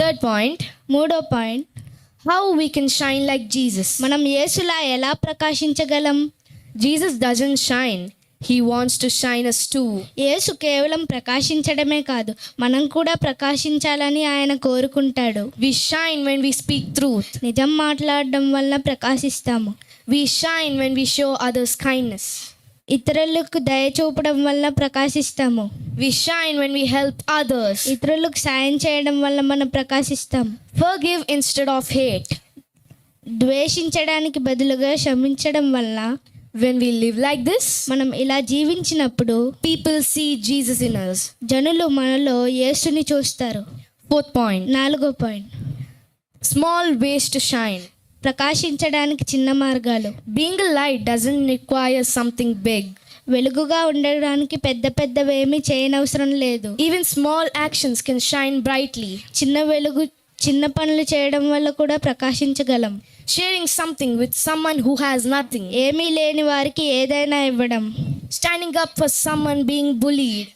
Third point, మూడో point, how we can shine like Jesus. మనం యేసులా ఎలా ప్రకాశించగలం? Jesus doesn't shine. He wants to shine us too. యేసు కేవలం ప్రకాశించడమే కాదు, మనం కూడా ప్రకాశించాలని ఆయన కోరుకుంటాడు. We shine when we speak truth. నిజం మాట్లాడడం వల్ల ప్రకాశిస్తాము. We shine when we show others kindness. ఇతరులకు దయ చూపడం వల్ల ప్రకాశిస్తాము. We shine when we help others. ఇతరులకు సాయం చేయడం వల్ల మనం ప్రకాశిస్తాము. Forgive instead of hate. ద్వేషించడానికి బదులుగా క్షమించడం వల్ల, When we live like this, మనం ఇలా జీవించినప్పుడు people see Jesus in us. జనులు మనలో యేసుని చూస్తారు. Fourth point, నాలుగో point, small ways to shine. ప్రకాశించడానికి చిన్న మార్గాలు. Being a light doesn't require something big. వెలుగుగా ఉండడానికి పెద్ద పెద్దవేమీ చేయనవసరం లేదు. Even small actions can shine brightly. చిన్న పనులు చేయడం వల్ల కూడా ప్రకాశించగలం. Sharing something with someone who has nothing. ఏమీ లేని వారికి ఏదైనా ఇవ్వడం. Standing up for someone being bullied.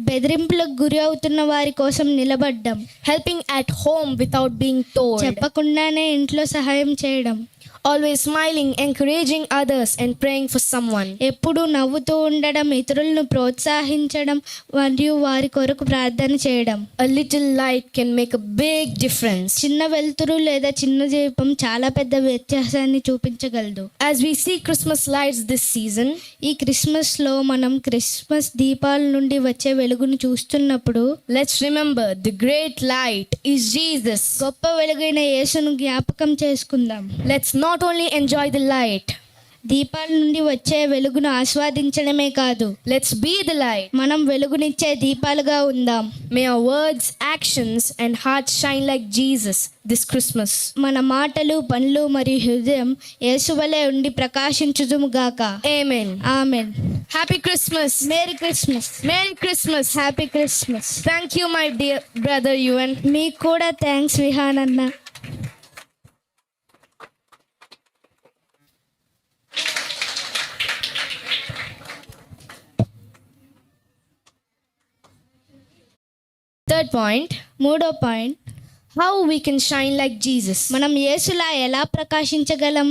బెదిరింపులకు గురి అవుతున్న వారి కోసం నిలబడ్డం. Helping at home without being told. చెప్పకుండానే ఇంట్లో సహాయం చేయడం. Always smiling, encouraging others and praying for someone. ఎప్పుడూ నవ్వుతూ ఉండడం, ఇతరులను ప్రోత్సహించడం మరియు వారి కొరకు ప్రార్థన చేయడం. A little light can make a big difference. చిన్న వెలుతురు లేదా చిన్న దీపం చాలా పెద్ద వ్యత్యాసాన్ని చూపించగలదు. As we see Christmas lights this season, ఈ క్రిస్మస్లో మనం క్రిస్మస్ దీపాల నుండి వచ్చే వెలుగును చూస్తున్నప్పుడు let's remember the great light is Jesus. గొప్ప వెలుగైన యేసును జ్ఞాపకం చేసుకుందాం. Let's not only enjoy the light, దీపాల నుండి వచ్చే వెలుగును ఆస్వాదించడమే కాదు, let's be the light. మనం వెలుగునిచ్చే దీపాలుగా ఉందాం. May our words, actions and hearts shine like Jesus this Christmas. మన మాటలు, పనులు మరియు హృదయం యేసు వలె ఉండి ప్రకాశించుదుము గాక. Amen. Amen. Happy Christmas. Merry Christmas. Merry Christmas. Happy Christmas. Thank you, my dear brother Yuan. మీకు కూడా థ్యాంక్స్ విహాన్ అన్న. Third point, మూడో point, how we can shine like Jesus. మనం యేసులా ఎలా ప్రకాశించగలం?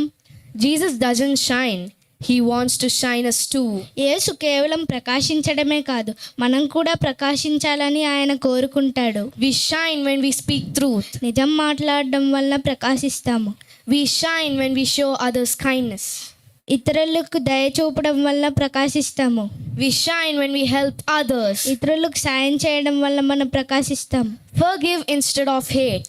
Jesus doesn't shine. He wants to shine us too. యేసు కేవలం ప్రకాశించడమే కాదు, మనం కూడా ప్రకాశించాలని ఆయన కోరుకుంటాడు. We shine when we speak truth. నిజం మాట్లాడడం వల్ల ప్రకాశిస్తాము. We shine when we show others kindness. ఇతరులకు దయ చూపడం వల్ల ప్రకాశిస్తాము. We shine when we help others. ఇతరులకు సాయం చేయడం వల్ల మనం ప్రకాశిస్తాం. Forgive instead of hate.